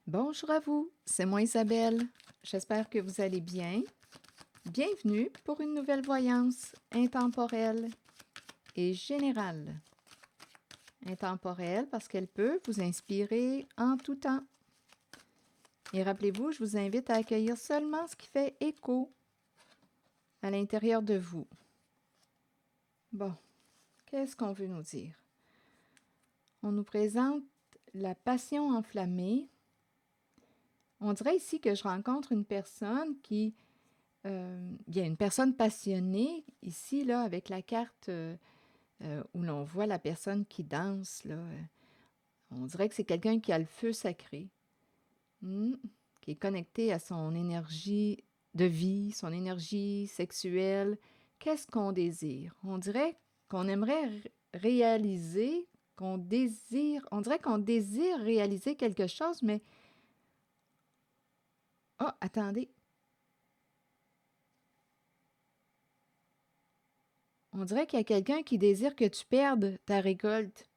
Bonjour à vous, c'est moi Isabelle. J'espère que vous allez bien. Bienvenue pour une nouvelle voyance intemporelle et générale. Intemporelle parce qu'elle peut vous inspirer en tout temps. Et rappelez-vous, je vous invite à accueillir seulement ce qui fait écho à l'intérieur de vous. Bon, qu'est-ce qu'on veut nous dire? On nous présente la passion enflammée. On dirait ici que je rencontre une personne qui il y a une personne passionnée ici, là, avec la carte où l'on voit la personne qui danse, là. On dirait que c'est quelqu'un qui a le feu sacré, hmm, qui est connecté à son énergie de vie, son énergie sexuelle. Qu'est-ce qu'on désire? On dirait qu'on aimerait réaliser, qu'on désire, on dirait qu'on désire réaliser quelque chose, mais... Oh, attendez, on dirait qu'il y a quelqu'un qui désire que tu perdes ta récolte.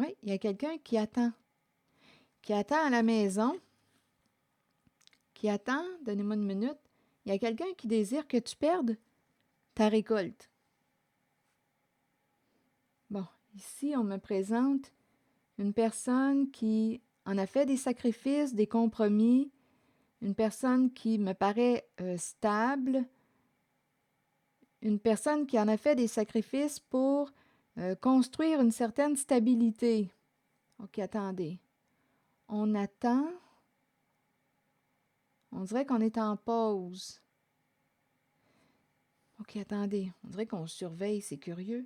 Oui, il y a quelqu'un qui attend à la maison, qui attend, donnez-moi une minute, il y a quelqu'un qui désire que tu perdes ta récolte. Bon, ici, on me présente une personne qui en a fait des sacrifices, des compromis, une personne qui me paraît stable, une personne qui en a fait des sacrifices pour construire une certaine stabilité. OK, attendez. On attend. On dirait qu'on est en pause. OK, attendez. On dirait qu'on surveille, c'est curieux.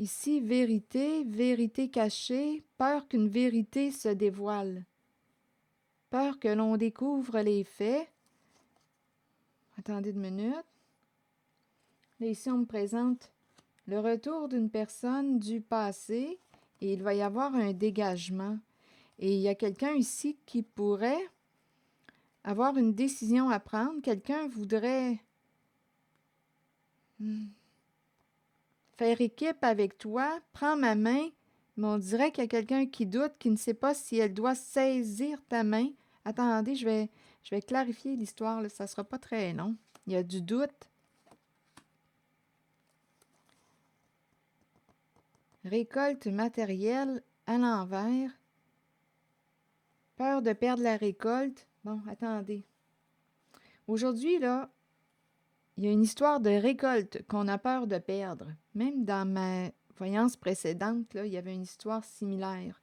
Ici, vérité, vérité cachée, peur qu'une vérité se dévoile. Peur que l'on découvre les faits. Attendez une minute. Là, ici, on me présente le retour d'une personne du passé et il va y avoir un dégagement. Et il y a quelqu'un ici qui pourrait avoir une décision à prendre. Quelqu'un voudrait faire équipe avec toi, prends ma main, mais on dirait qu'il y a quelqu'un qui doute, qui ne sait pas si elle doit saisir ta main. Attendez, je vais clarifier l'histoire, là, ça ne sera pas très long. Il y a du doute. Récolte matérielle à l'envers. Peur de perdre la récolte. Bon, attendez. Aujourd'hui, là, il y a une histoire de récolte qu'on a peur de perdre. Même dans ma voyance précédente, là, il y avait une histoire similaire.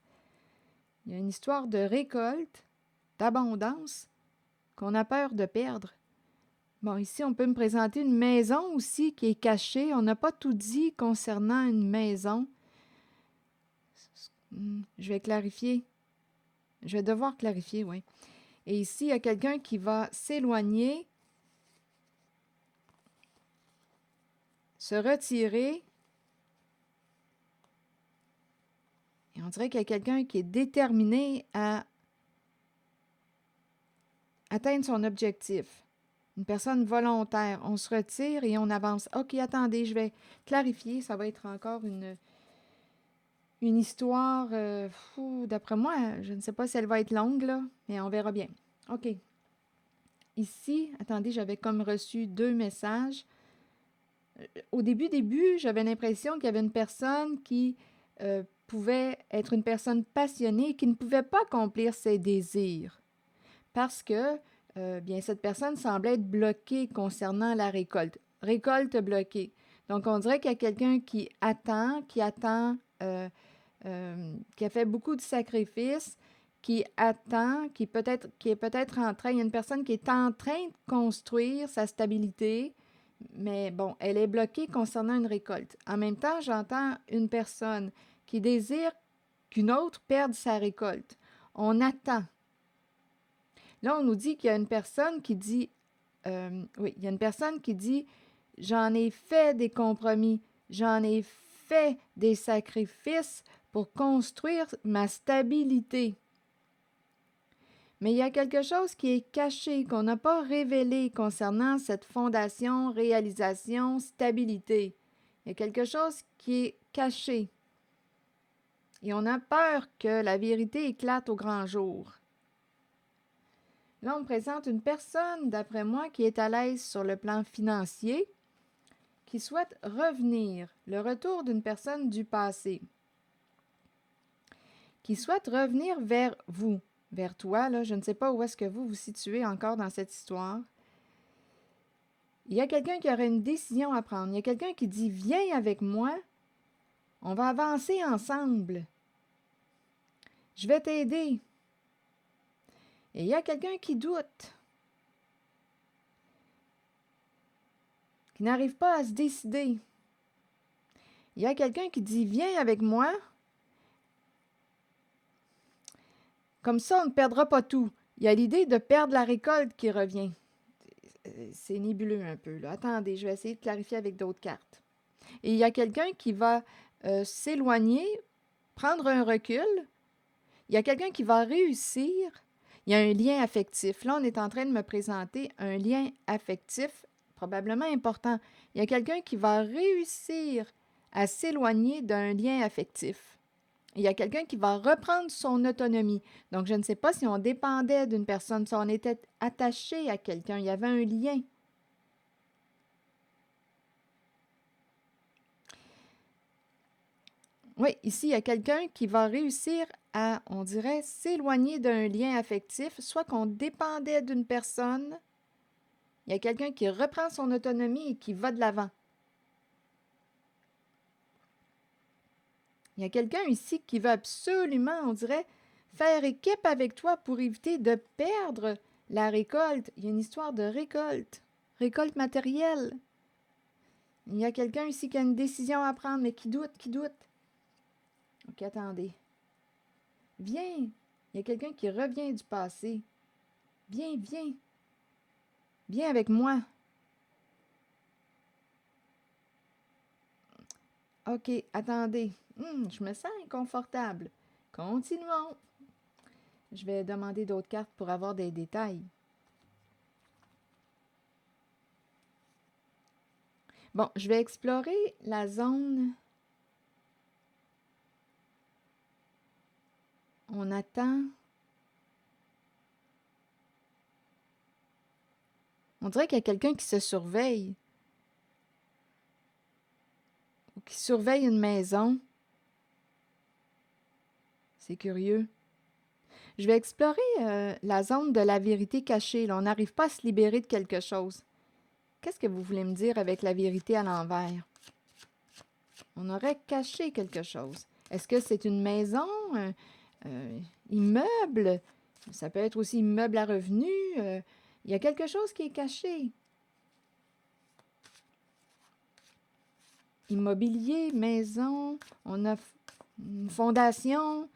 Il y a une histoire de récolte, d'abondance, qu'on a peur de perdre. Bon, ici, on peut me présenter une maison aussi qui est cachée. On n'a pas tout dit concernant une maison. Je vais clarifier. Je vais devoir clarifier, oui. Et ici, il y a quelqu'un qui va s'éloigner, se retirer. Et on dirait qu'il y a quelqu'un qui est déterminé à atteindre son objectif. Une personne volontaire. On se retire et on avance. OK, attendez, je vais clarifier. Ça va être encore une histoire. D'après moi, je ne sais pas si elle va être longue, là, mais on verra bien. OK. Ici, attendez, j'avais comme reçu 2 messages. Au début, j'avais l'impression qu'il y avait une personne qui pouvait être une personne passionnée et qui ne pouvait pas accomplir ses désirs parce que bien, cette personne semblait être bloquée concernant la récolte. Récolte bloquée. Donc, on dirait qu'il y a quelqu'un qui attend, qui a fait beaucoup de sacrifices, qui attend, qui est peut-être en train, il y a une personne qui est en train de construire sa stabilité, mais bon, elle est bloquée concernant une récolte. En même temps, j'entends une personne qui désire qu'une autre perde sa récolte. On attend. Là, on nous dit qu'il y a une personne qui dit, oui, il y a une personne qui dit, j'en ai fait des compromis, j'en ai fait des sacrifices pour construire ma stabilité. Mais il y a quelque chose qui est caché, qu'on n'a pas révélé concernant cette fondation, réalisation, stabilité. Il y a quelque chose qui est caché. et on a peur que la vérité éclate au grand jour. Là, on me présente une personne, d'après moi, qui est à l'aise sur le plan financier, qui souhaite revenir, le retour d'une personne du passé, qui souhaite revenir vers vous, vers toi. Là, je ne sais pas où est-ce que vous vous situez encore dans cette histoire. Il y a quelqu'un qui aurait une décision à prendre. Il y a quelqu'un qui dit « Viens avec moi, on va avancer ensemble. Je vais t'aider. » Et il y a quelqu'un qui doute, qui n'arrive pas à se décider. Il y a quelqu'un qui dit « Viens avec moi. Comme ça, on ne perdra pas tout. » Il y a l'idée de perdre la récolte qui revient. C'est nébuleux un peu, là. Attendez, je vais essayer de clarifier avec d'autres cartes. Et il y a quelqu'un qui va s'éloigner, prendre un recul. Il y a quelqu'un qui va réussir. Il y a un lien affectif. Là, on est en train de me présenter un lien affectif probablement important. Il y a quelqu'un qui va réussir à s'éloigner d'un lien affectif. Il y a quelqu'un qui va reprendre son autonomie. Donc, je ne sais pas si on dépendait d'une personne, si on était attaché à quelqu'un, il y avait un lien. Oui, ici, il y a quelqu'un qui va réussir à, on dirait, s'éloigner d'un lien affectif, soit qu'on dépendait d'une personne. Il y a quelqu'un qui reprend son autonomie et qui va de l'avant. Il y a quelqu'un ici qui veut absolument, on dirait, faire équipe avec toi pour éviter de perdre la récolte. Il y a une histoire de récolte, récolte matérielle. Il y a quelqu'un ici qui a une décision à prendre, mais qui doute, qui doute. Ok, attendez. Viens. Il y a quelqu'un qui revient du passé. Viens, viens. Viens avec moi. Ok, attendez. Je me sens inconfortable. Continuons. Je vais demander d'autres cartes pour avoir des détails. Bon, je vais explorer la zone. On attend. On dirait qu'il y a quelqu'un qui se surveille. Ou qui surveille une maison. C'est curieux. Je vais explorer la zone de la vérité cachée. Là. On n'arrive pas à se libérer de quelque chose. Qu'est-ce que vous voulez me dire avec la vérité à l'envers? On aurait caché quelque chose. Est-ce que c'est une maison, un immeuble? Ça peut être aussi immeuble à revenus. Il y a quelque chose qui est caché. Immobilier, maison, on a une fondation.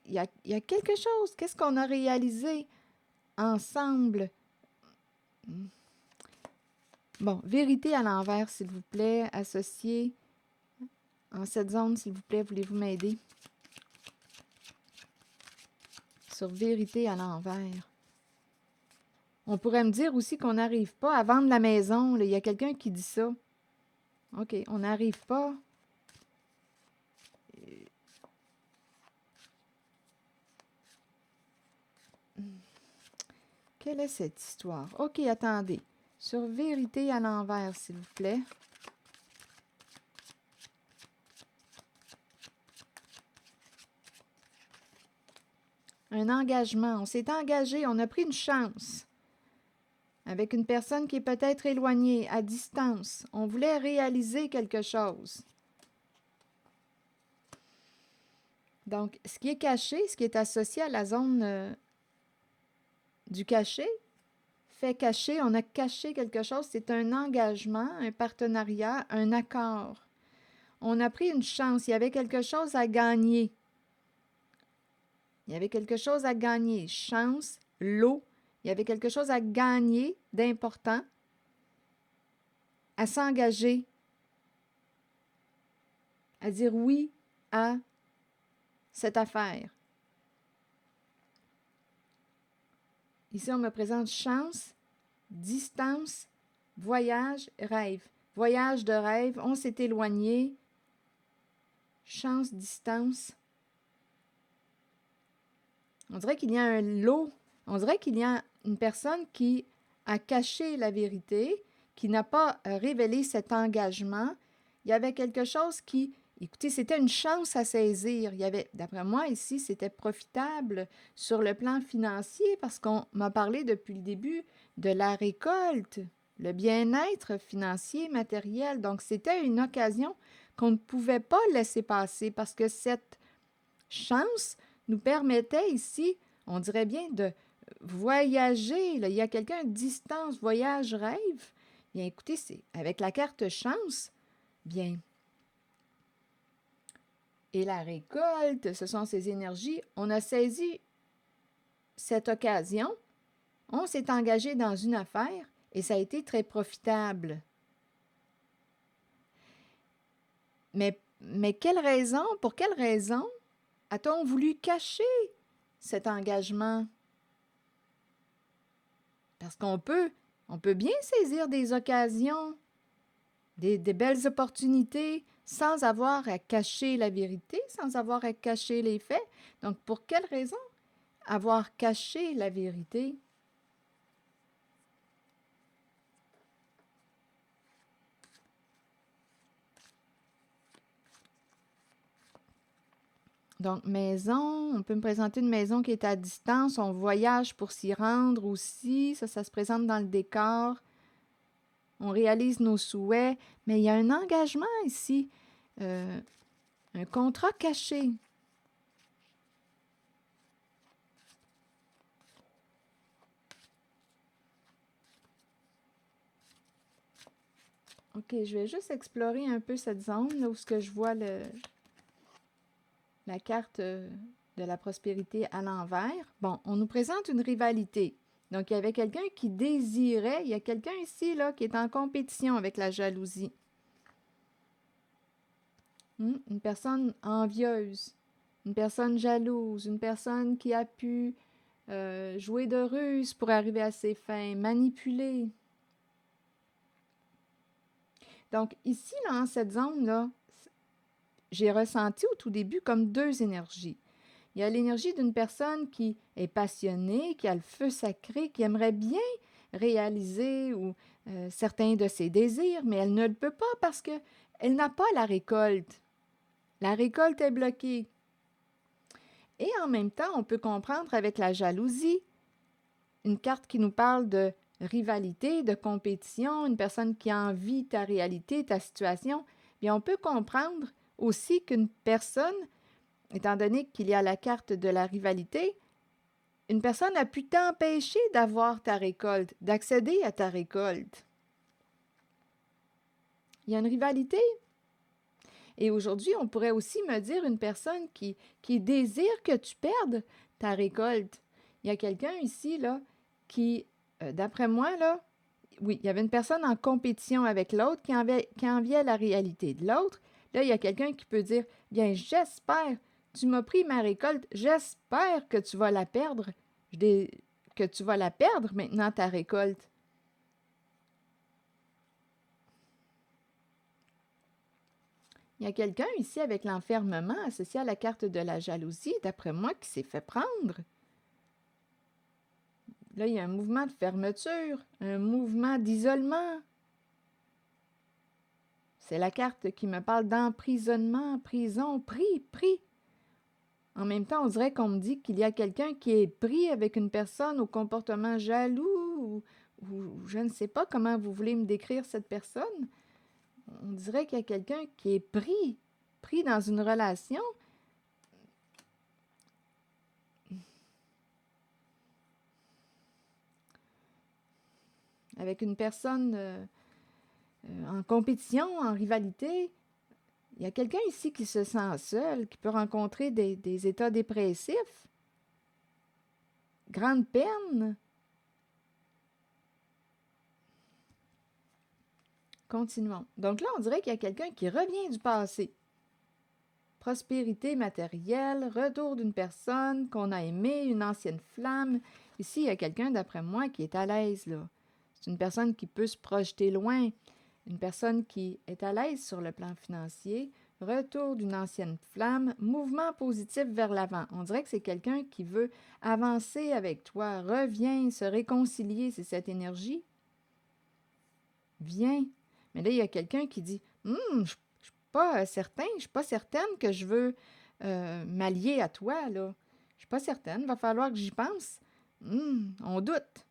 Il y a quelque chose. Qu'est-ce qu'on a réalisé ensemble? Bon, vérité à l'envers, s'il vous plaît, associé en cette zone, s'il vous plaît, voulez-vous m'aider? Sur vérité à l'envers. On pourrait me dire aussi qu'on n'arrive pas à vendre la maison. Là. Il y a quelqu'un qui dit ça. OK, on n'arrive pas. Quelle est cette histoire? OK, attendez. Sur vérité à l'envers, s'il vous plaît. Un engagement. On s'est engagé, on a pris une chance. Avec une personne qui est peut-être éloignée, à distance. On voulait réaliser quelque chose. Donc, ce qui est caché, ce qui est associé à la zone du caché, fait cacher, on a caché quelque chose, c'est un engagement, un partenariat, un accord. On a pris une chance, il y avait quelque chose à gagner. Il y avait quelque chose à gagner. Chance, lot, il y avait quelque chose à gagner d'important, à s'engager, à dire oui à cette affaire. Ici, on me présente chance, distance, voyage, rêve. Voyage de rêve, on s'est éloigné. Chance, distance, On dirait qu'il y a un lot. On dirait qu'il y a une personne qui a caché la vérité, qui n'a pas révélé cet engagement. Il y avait quelque chose qui, écoutez, c'était une chance à saisir. Il y avait, d'après moi, ici, c'était profitable sur le plan financier parce qu'on m'a parlé depuis le début de la récolte, le bien-être financier, matériel. Donc, c'était une occasion qu'on ne pouvait pas laisser passer parce que cette chance nous permettait ici, on dirait bien, de voyager. Là. Il y a quelqu'un, distance, voyage, rêve. Bien, écoutez, c'est avec la carte chance, bien. Et la récolte, ce sont ces énergies. On a saisi cette occasion, on s'est engagé dans une affaire et ça a été très profitable. Mais quelle raison, pour quelle raison a-t-on voulu cacher cet engagement? Parce on peut bien saisir des occasions, des belles opportunités, sans avoir à cacher la vérité, sans avoir à cacher les faits. Donc, pour quelle raison avoir caché la vérité? Donc, maison, on peut me présenter une maison qui est à distance, on voyage pour s'y rendre aussi, ça se présente dans le décor. On réalise nos souhaits, mais il y a un engagement ici, un contrat caché. OK, je vais juste explorer un peu cette zone là où ce que je vois la carte de la prospérité à l'envers. Bon, on nous présente une rivalité. Donc, il y avait quelqu'un qui désirait, il y a quelqu'un ici là qui est en compétition avec la jalousie. Une personne envieuse, une personne jalouse, une personne qui a pu jouer de ruse pour arriver à ses fins, manipuler. Donc ici, là, en cette zone-là, j'ai ressenti au tout début comme deux énergies. Il y a l'énergie d'une personne qui est passionnée, qui a le feu sacré, qui aimerait bien réaliser certains de ses désirs, mais elle ne le peut pas parce qu'elle n'a pas la récolte. La récolte est bloquée. Et en même temps, on peut comprendre avec la jalousie, une carte qui nous parle de rivalité, de compétition, une personne qui envie ta réalité, ta situation, bien on peut comprendre aussi qu'une personne, étant donné qu'il y a la carte de la rivalité, une personne a pu t'empêcher d'avoir ta récolte, d'accéder à ta récolte. Il y a une rivalité. Et aujourd'hui, on pourrait aussi me dire une personne qui désire que tu perdes ta récolte. Il y a quelqu'un ici, là, qui, d'après moi, là, oui, il y avait une personne en compétition avec l'autre qui enviait la réalité de l'autre. Là, il y a quelqu'un qui peut dire, bien, j'espère, tu m'as pris ma récolte, j'espère que tu vas la perdre, que tu vas la perdre maintenant, ta récolte. Il y a quelqu'un ici avec l'enfermement associé à la carte de la jalousie, d'après moi, qui s'est fait prendre. Là, il y a un mouvement de fermeture, un mouvement d'isolement. C'est la carte qui me parle d'emprisonnement, prison, pris. En même temps, on dirait qu'on me dit qu'il y a quelqu'un qui est pris avec une personne au comportement jaloux ou je ne sais pas comment vous voulez me décrire cette personne. On dirait qu'il y a quelqu'un qui est pris dans une relation. Avec une personne en compétition, en rivalité. Il y a quelqu'un ici qui se sent seul, qui peut rencontrer des états dépressifs. Grande peine. Continuons. Donc là, on dirait qu'il y a quelqu'un qui revient du passé. Prospérité matérielle, retour d'une personne qu'on a aimée, une ancienne flamme. Ici, il y a quelqu'un, d'après moi, qui est à l'aise, là. C'est une personne qui peut se projeter loin, une personne qui est à l'aise sur le plan financier, retour d'une ancienne flamme, mouvement positif vers l'avant. On dirait que c'est quelqu'un qui veut avancer avec toi, revient, se réconcilier, c'est cette énergie. Viens. Mais là, il y a quelqu'un qui dit je ne suis pas certain, je ne suis pas certaine que je veux m'allier à toi, là. Je ne suis pas certaine, il va falloir que j'y pense. On doute.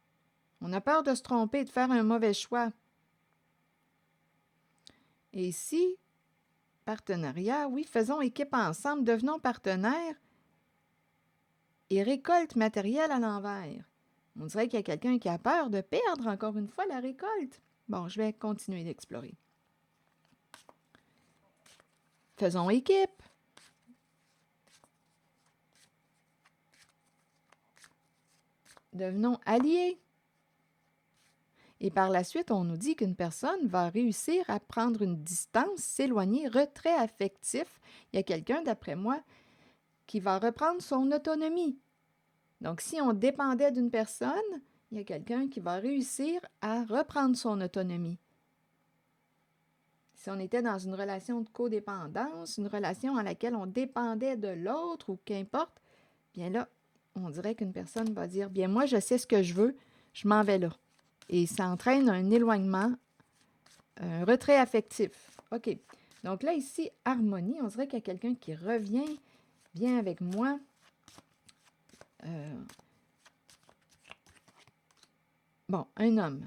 On a peur de se tromper, de faire un mauvais choix. Et ici, partenariat, oui, faisons équipe ensemble, devenons partenaires et récolte matérielle à l'envers. On dirait qu'il y a quelqu'un qui a peur de perdre encore une fois la récolte. Bon, je vais continuer d'explorer. Faisons équipe. Devenons alliés. Et par la suite, on nous dit qu'une personne va réussir à prendre une distance, s'éloigner, retrait affectif. Il y a quelqu'un, d'après moi, qui va reprendre son autonomie. Donc, si on dépendait d'une personne, il y a quelqu'un qui va réussir à reprendre son autonomie. Si on était dans une relation de codépendance, une relation à laquelle on dépendait de l'autre ou qu'importe, bien là, on dirait qu'une personne va dire, bien moi, je sais ce que je veux, je m'en vais là. Et ça entraîne un éloignement, un retrait affectif. OK. Donc là, ici, harmonie, on dirait qu'il y a quelqu'un qui revient, vient avec moi. Bon, un homme.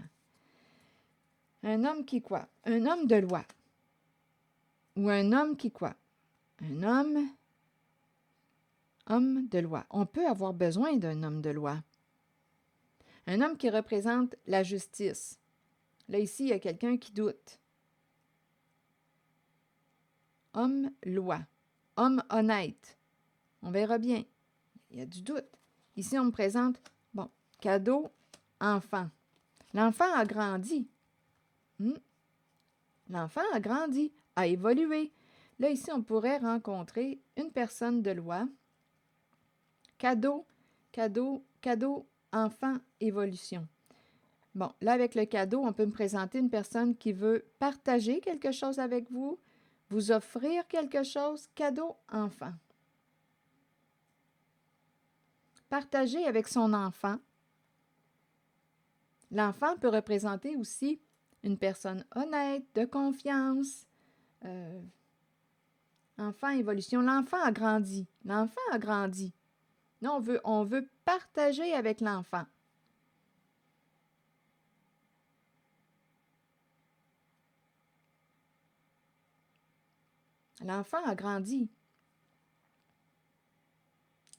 Un homme qui quoi? Un homme de loi. Ou un homme qui quoi? Un homme de loi. On peut avoir besoin d'un homme de loi. Un homme qui représente la justice. Là, ici, il y a quelqu'un qui doute. Homme loi. Homme honnête. On verra bien. Il y a du doute. Ici, on me présente, bon, cadeau, enfant. L'enfant a grandi. L'enfant a grandi, a évolué. Là, ici, on pourrait rencontrer une personne de loi. Cadeau, cadeau, cadeau, enfant, évolution. Bon, là, avec le cadeau, on peut me présenter une personne qui veut partager quelque chose avec vous, vous offrir quelque chose, cadeau, enfant. Partager avec son enfant. L'enfant peut représenter aussi une personne honnête, de confiance. Enfant, évolution. L'enfant a grandi. L'enfant a grandi. Là, on veut partager avec l'enfant. L'enfant a grandi.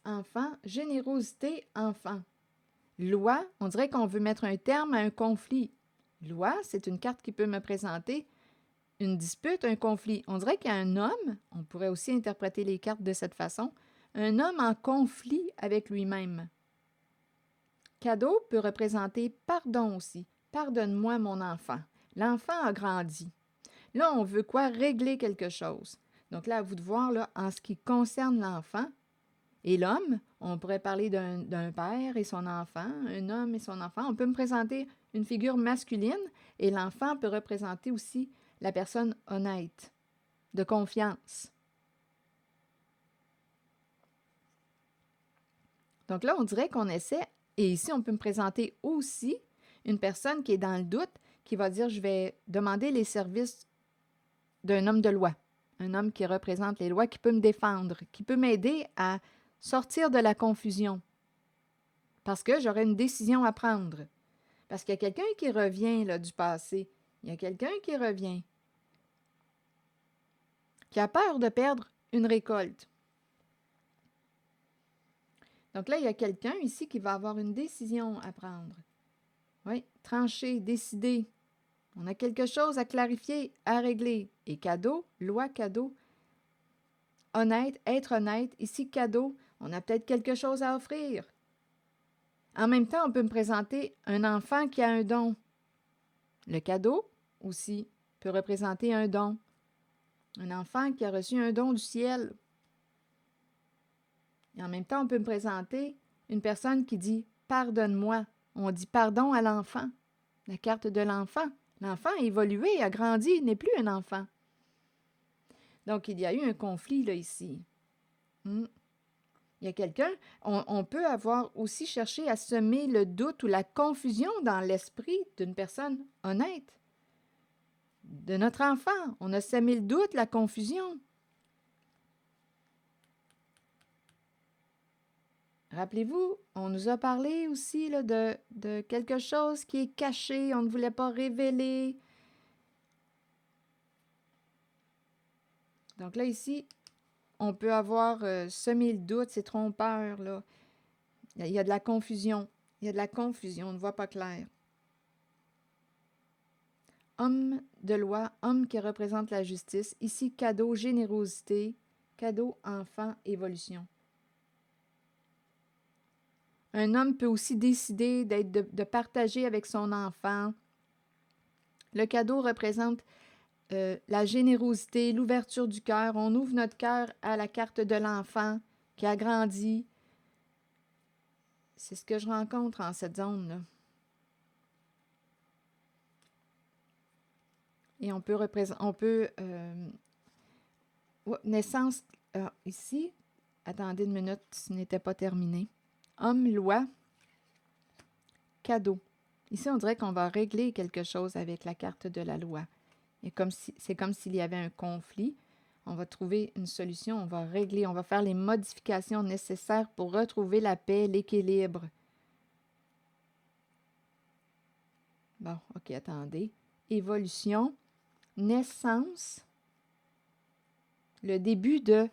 Enfant, générosité, enfant. Loi, on dirait qu'on veut mettre un terme à un conflit. Loi, c'est une carte qui peut me présenter une dispute, un conflit. On dirait qu'il y a un homme, on pourrait aussi interpréter les cartes de cette façon, un homme en conflit avec lui-même. Cadeau peut représenter pardon aussi. Pardonne-moi, mon enfant. L'enfant a grandi. Là, on veut quoi? Régler quelque chose. Donc là, à vous de voir, là, en ce qui concerne l'enfant et l'homme, on pourrait parler d'un père et son enfant, un homme et son enfant. On peut me présenter une figure masculine et l'enfant peut représenter aussi la personne honnête, de confiance. Donc là, on dirait qu'on essaie, et ici, on peut me présenter aussi une personne qui est dans le doute, qui va dire, je vais demander les services d'un homme de loi, un homme qui représente les lois, qui peut me défendre, qui peut m'aider à sortir de la confusion, parce que j'aurai une décision à prendre. Parce qu'il y a quelqu'un qui revient là, du passé. Il y a quelqu'un qui revient, qui a peur de perdre une récolte. Donc là, il y a quelqu'un ici qui va avoir une décision à prendre. Oui, trancher, décider. On a quelque chose à clarifier, à régler. Et cadeau, loi cadeau. Honnête, être honnête. Ici, cadeau, on a peut-être quelque chose à offrir. En même temps, on peut me présenter un enfant qui a un don. Le cadeau, aussi, peut représenter un don. Un enfant qui a reçu un don du ciel. Et en même temps, on peut me présenter une personne qui dit « pardonne-moi ». On dit pardon à l'enfant. La carte de l'enfant. L'enfant a évolué, a grandi, il n'est plus un enfant. Donc, il y a eu un conflit, là, ici. Hmm. Il y a quelqu'un, on peut avoir aussi cherché à semer le doute ou la confusion dans l'esprit d'une personne honnête, de notre enfant. On a semé le doute, la confusion. Rappelez-vous, on nous a parlé aussi là, de quelque chose qui est caché, on ne voulait pas révéler. Donc là, ici, on peut avoir semé le doute, c'est trompeur, là. Il y a de la confusion. Il y a de la confusion, on ne voit pas clair. Homme de loi, homme qui représente la justice. Ici, cadeau, générosité. Cadeau, enfant, évolution. Un homme peut aussi décider de partager avec son enfant. Le cadeau représente la générosité, l'ouverture du cœur. On ouvre notre cœur à la carte de l'enfant qui a grandi. C'est ce que je rencontre en cette zone-là. Et on peut représenter, naissance, ici, attendez une minute, ce n'était pas terminé. Homme, loi, cadeau. Ici, on dirait qu'on va régler quelque chose avec la carte de la loi. C'est comme s'il y avait un conflit. On va trouver une solution, on va régler, on va faire les modifications nécessaires pour retrouver la paix, l'équilibre. Bon, ok, attendez. Évolution, naissance, le début de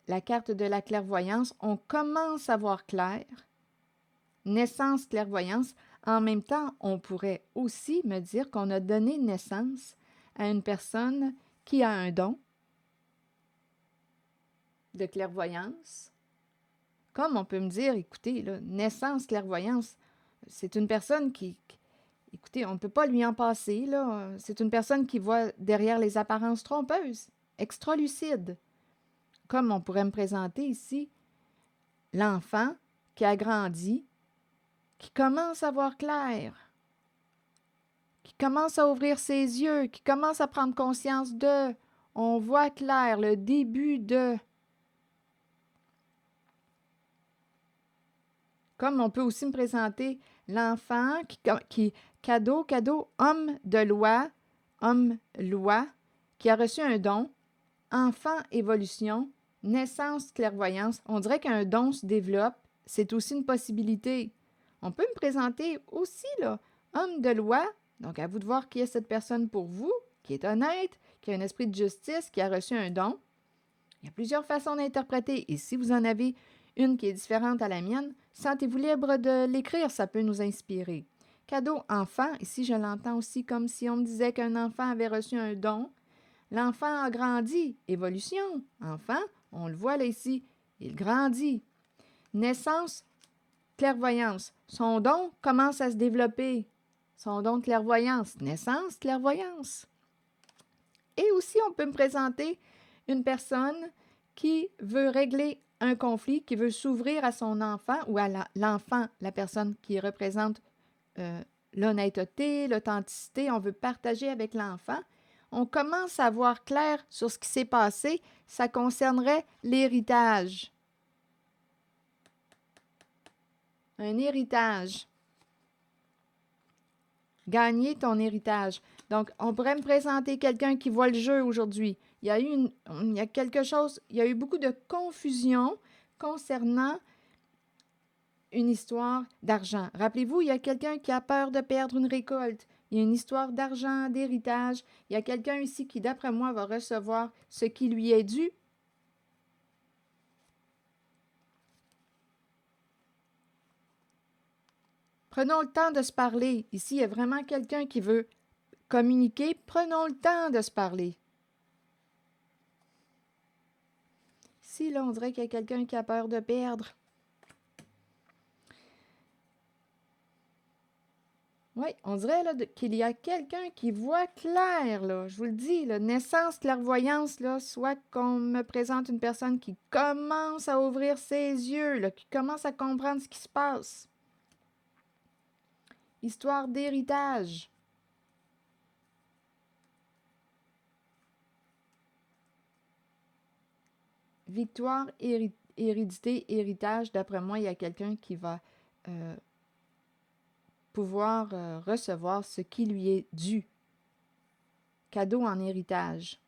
la carte de la clairvoyance. On commence à voir clair. Naissance, clairvoyance. En même temps, on pourrait aussi me dire qu'on a donné naissance à une personne qui a un don de clairvoyance. Comme on peut me dire, écoutez, là, naissance, clairvoyance, c'est une personne écoutez, on ne peut pas lui en passer, là. C'est une personne qui voit derrière les apparences trompeuses, extra-lucide. Comme on pourrait me présenter ici, l'enfant qui a grandi, qui commence à voir clair, qui commence à ouvrir ses yeux, qui commence à prendre conscience de, on voit clair, le début de. Comme on peut aussi me présenter l'enfant cadeau, homme de loi, qui a reçu un don, enfant, évolution, naissance, clairvoyance. On dirait qu'un don se développe, c'est aussi une possibilité. On peut me présenter aussi, là, homme de loi, donc à vous de voir qui est cette personne pour vous, qui est honnête, qui a un esprit de justice, qui a reçu un don. Il y a plusieurs façons d'interpréter, et si vous en avez une qui est différente à la mienne, sentez-vous libre de l'écrire, ça peut nous inspirer. Cadeau enfant, ici je l'entends aussi comme si on me disait qu'un enfant avait reçu un don. L'enfant a grandi, évolution. Enfant, on le voit là ici, il grandit. Naissance, clairvoyance. Son don commence à se développer. Son don de clairvoyance. Naissance, clairvoyance. Et aussi, on peut me présenter une personne qui veut régler un conflit, qui veut s'ouvrir à son enfant ou à l'enfant, la personne qui représente l'honnêteté, l'authenticité. On veut partager avec l'enfant. On commence à voir clair sur ce qui s'est passé. Ça concernerait l'héritage. Un héritage. Gagner ton héritage. Donc, on pourrait me présenter quelqu'un qui voit le jeu aujourd'hui. Il y a quelque chose, il y a eu beaucoup de confusion concernant une histoire d'argent. Rappelez-vous, il y a quelqu'un qui a peur de perdre une récolte. Il y a une histoire d'argent, d'héritage. Il y a quelqu'un ici qui, d'après moi, va recevoir ce qui lui est dû. Prenons le temps de se parler. Ici, il y a vraiment quelqu'un qui veut communiquer. Prenons le temps de se parler. Ici, là, on dirait qu'il y a quelqu'un qui a peur de perdre. Oui, on dirait là, qu'il y a quelqu'un qui voit clair, là. Je vous le dis, là, naissance, clairvoyance, là, soit qu'on me présente une personne qui commence à ouvrir ses yeux, là, qui commence à comprendre ce qui se passe. Histoire d'héritage. victoire, hérédité, héritage. D'après moi, il y a quelqu'un qui va pouvoir recevoir ce qui lui est dû. Cadeau en héritage.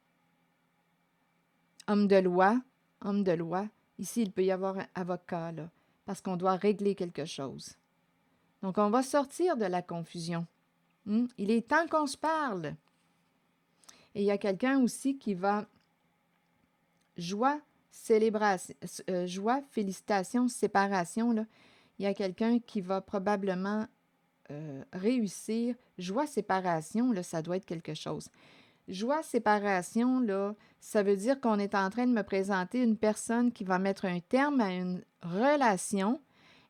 Homme de loi, homme de loi. Ici, il peut y avoir un avocat, là, parce qu'on doit régler quelque chose. Donc, on va sortir de la confusion. Il est temps qu'on se parle. Et il y a quelqu'un aussi qui va joie, célébration, joie, félicitations, séparation. Là. Il y a quelqu'un qui va probablement réussir. Joie, séparation, là, ça doit être quelque chose. Joie, séparation, là, ça veut dire qu'on est en train de me présenter une personne qui va mettre un terme à une relation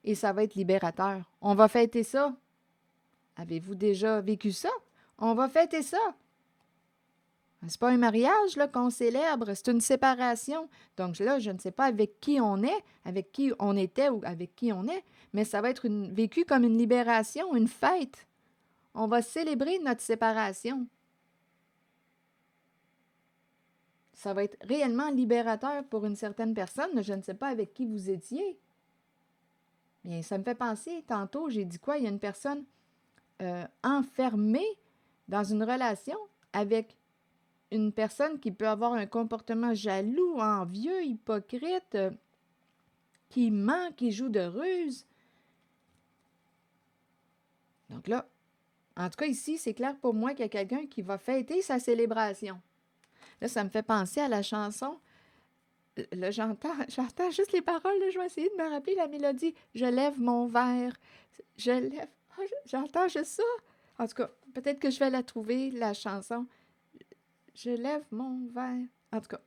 et ça va être libérateur. On va fêter ça. Avez-vous déjà vécu ça? On va fêter ça. C'est pas un mariage là, qu'on célèbre, c'est une séparation. Donc là, je ne sais pas avec qui on est, avec qui on était ou avec qui on est, mais ça va être vécu comme une libération, une fête. On va célébrer notre séparation. Ça va être réellement libérateur pour une certaine personne. Je ne sais pas avec qui vous étiez. Bien, ça me fait penser, tantôt, j'ai dit quoi? Il y a une personne enfermée dans une relation avec une personne qui peut avoir un comportement jaloux, envieux, hypocrite, qui ment, qui joue de ruse. Donc là, en tout cas ici, c'est clair pour moi qu'il y a quelqu'un qui va fêter sa célébration. Là, ça me fait penser à la chanson. Là, j'entends juste les paroles. Là, je vais essayer de me rappeler la mélodie. Je lève mon verre. Je lève. Oh, j'entends juste ça. En tout cas, peut-être que je vais la trouver, la chanson. Je lève mon verre. En tout cas,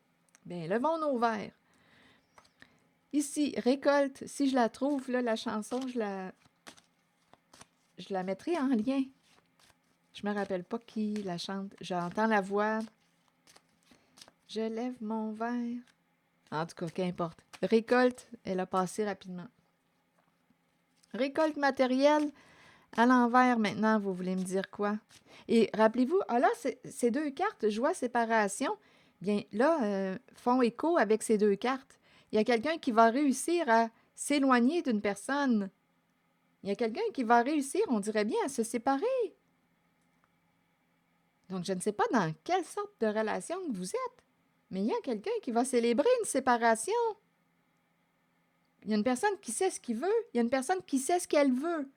bien, levons nos verres. Ici, récolte. Si je la trouve, là, la chanson, je la mettrai en lien. Je me rappelle pas qui la chante. J'entends la voix. Je lève mon verre. En tout cas, qu'importe. Récolte, elle a passé rapidement. Récolte matérielle, à l'envers maintenant, vous voulez me dire quoi? Et rappelez-vous, ah là, ces deux cartes, joie, séparation, bien là, font écho avec ces deux cartes. Il y a quelqu'un qui va réussir à s'éloigner d'une personne. Il y a quelqu'un qui va réussir, on dirait bien, à se séparer. Donc, je ne sais pas dans quelle sorte de relation que vous êtes, mais il y a quelqu'un qui va célébrer une séparation. Il y a une personne qui sait ce qu'il veut. Il y a une personne qui sait ce qu'elle veut.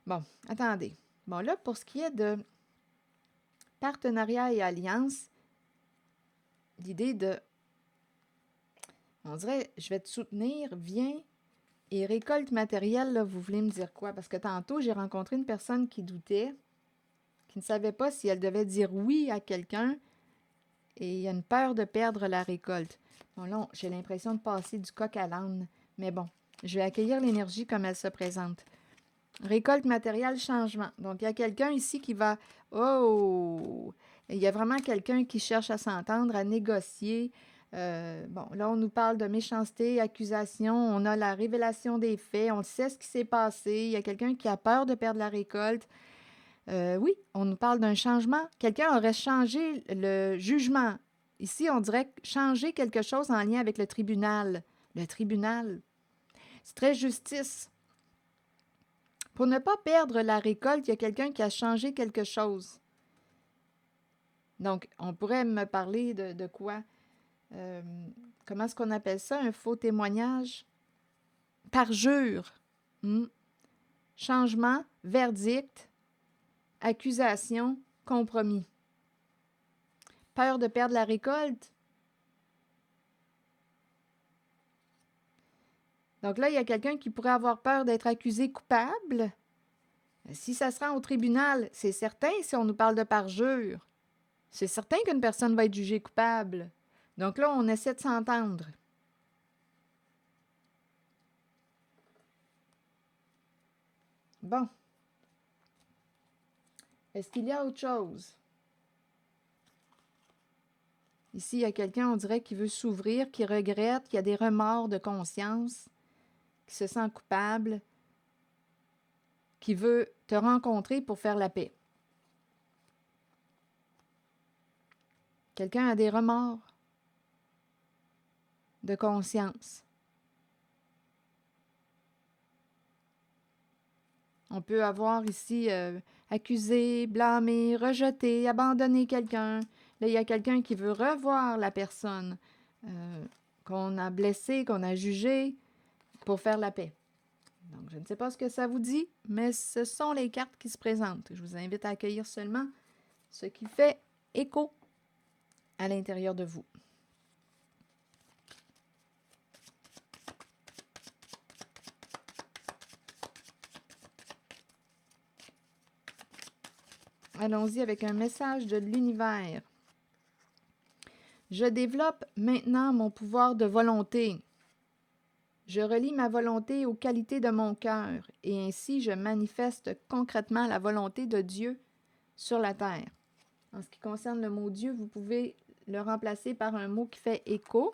Bon, attendez. Bon, là, pour ce qui est de partenariat et alliance, l'idée de, on dirait, je vais te soutenir, viens et récolte matérielle, là, vous voulez me dire quoi? Parce que tantôt, j'ai rencontré une personne qui doutait, qui ne savait pas si elle devait dire oui à quelqu'un et il y a une peur de perdre la récolte. Bon, là, j'ai l'impression de passer du coq à l'âne, mais bon, je vais accueillir l'énergie comme elle se présente. Récolte matérielle, changement. Donc, il y a quelqu'un ici qui va... Oh! Il y a vraiment quelqu'un qui cherche à s'entendre, à négocier. Bon, là, on nous parle de méchanceté, accusation. On a la révélation des faits. On sait ce qui s'est passé. Il y a quelqu'un qui a peur de perdre la récolte. Oui, on nous parle d'un changement. Quelqu'un aurait changé le jugement. Ici, on dirait changer quelque chose en lien avec le tribunal. Le tribunal, c'est très justice. Pour ne pas perdre la récolte, il y a quelqu'un qui a changé quelque chose. Donc, on pourrait me parler de quoi? Comment est-ce qu'on appelle ça? Un faux témoignage? Parjure. Changement, verdict, accusation, compromis. Peur de perdre la récolte? Donc là, il y a quelqu'un qui pourrait avoir peur d'être accusé coupable. Si ça se rend au tribunal, c'est certain, si on nous parle de parjure, c'est certain qu'une personne va être jugée coupable. Donc là, on essaie de s'entendre. Bon. Est-ce qu'il y a autre chose? Ici, il y a quelqu'un, on dirait, qui veut s'ouvrir, qui regrette, qui a des remords de conscience, qui se sent coupable, qui veut te rencontrer pour faire la paix. Quelqu'un a des remords. de conscience. On peut avoir ici accusé, blâmé, rejeté, abandonné quelqu'un. Là, il y a quelqu'un qui veut revoir la personne qu'on a blessée, qu'on a jugée, pour faire la paix. Donc, je ne sais pas ce que ça vous dit, mais ce sont les cartes qui se présentent. Je vous invite à accueillir seulement ce qui fait écho à l'intérieur de vous. Allons-y avec un message de l'univers. Je développe maintenant mon pouvoir de volonté. Je relie ma volonté aux qualités de mon cœur et ainsi je manifeste concrètement la volonté de Dieu sur la terre. En ce qui concerne le mot Dieu, vous pouvez le remplacer par un mot qui fait écho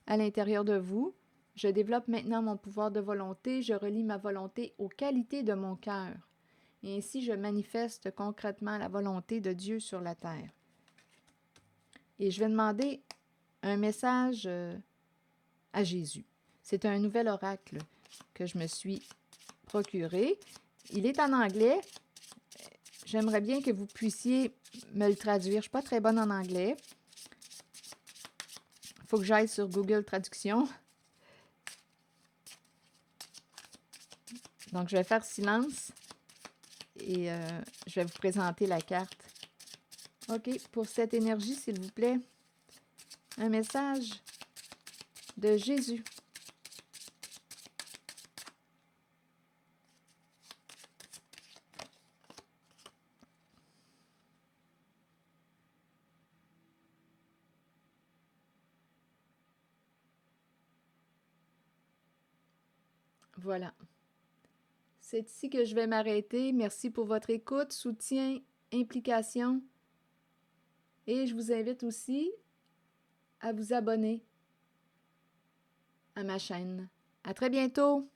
à l'intérieur de vous. Je développe maintenant mon pouvoir de volonté, je relie ma volonté aux qualités de mon cœur. Et ainsi, je manifeste concrètement la volonté de Dieu sur la terre. Et je vais demander un message à Jésus. C'est un nouvel oracle que je me suis procuré. Il est en anglais. J'aimerais bien que vous puissiez me le traduire. Je ne suis pas très bonne en anglais. Il faut que j'aille sur Google Traduction. Donc, je vais faire silence et je vais vous présenter la carte. OK, pour cette énergie, s'il vous plaît, un message de Jésus. Voilà. C'est ici que je vais m'arrêter. Merci pour votre écoute, soutien, implication. Et je vous invite aussi à vous abonner à ma chaîne. À très bientôt!